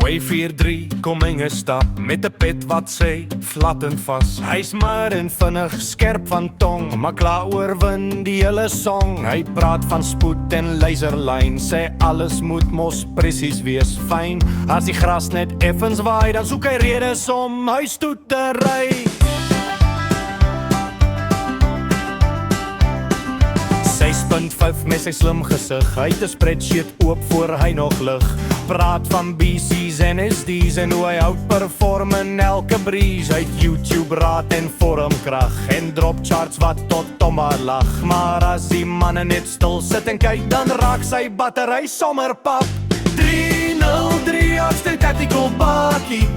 243, kom Inge stap met 'n pet wat sê flat en vas. Hy's maar en vinnig, skerp van tong, maar klaar oorwin die hele song. Hy praat van spoed en laserlyn, sê alles moet mos presies wees, fyn. As die gras net effens waai, dan soek hy redes om huis toe te ry. 6.5 met sy slim gesig, hy het 'n spreadsheet oop voor hy nog lig. Praat van BC's en SD's en hoe hy outperform in elke breeze. Hy het YouTube raad en vormkrag en drop charts wat tot tomma lag. Maar as die manne net stil sit en kyk, dan raak sy battery sommer pap. 303 hardste tactical bakkie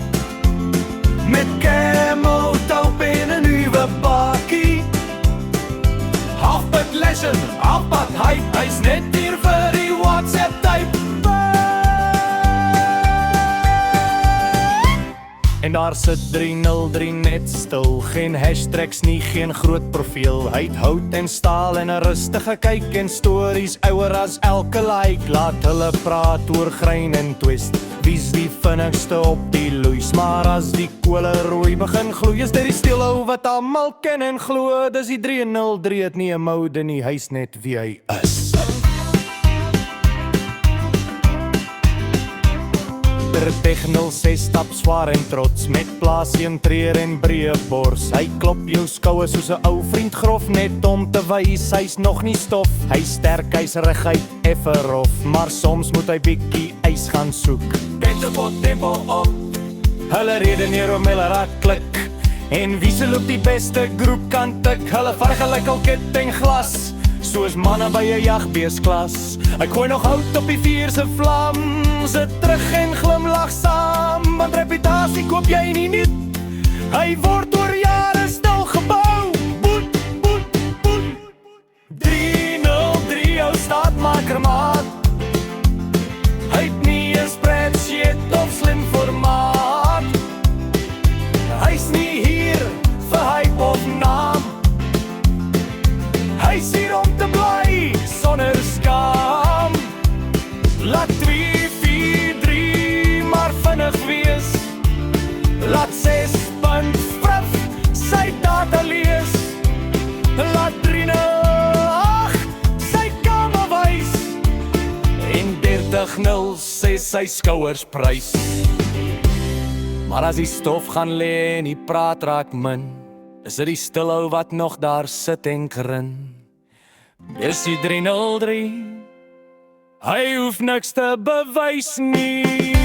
met camo taup en 'n nuwe bakkie. Halfpad lesson, halfpad hype, hy's net hier vir die WhatsApp type. En daar sit 303 net stil, geen hashtags nie, geen groot profiel. Hy het hout en staal en 'n rustige kyk en stories ouer as elke like. Laat hulle praat oor grein en twist, wie's die vinnigste op die loeis. Maar as die kole rooi begin gloei, is dit die stilhou wat almal ken en glo. Dis die 303 het nie 'n mode nie, hy's net wie hy is. Technol 6 stap swaar en trots, met plaasie en treer en breë bors. Hy klop jou skouer soos 'n ou vriend grof, net om te wys hy's nog nie stof. Hy's sterk, hy's reguit, effe rof, maar soms moet hy bietjie ys gaan soek. Ketterpot tempo op, hulle redeneer om hulle raak klik, en wie se loop die beste groep kan tik. Hulle vergelyk al kit en glas, soos manne by 'n jagbeesklas. Hy gooi nog hout op die vuur se vlam, sit terug en glimlag saam, want reputasie koop jy nie nuut. Hy word oor jare stil gebou. Boet, boet, boet. 303 ou staatmaker maat. Hy het nie 'n spreadsheet of slim formaat. Hy's nie hier vir hype of naam. Hy's hier om te bly sonder skaam. Laat 243 maar vinnig wees. Laat 6.5 sy data lees. Laat 308 sy kamer wys. En 3006 sy skouers prys. Maar as die stof gaan lê en die praat raak min, is dit die stilhou wat nog daar sit en grin. Dis die 303, hy hoef niks te bewys nie.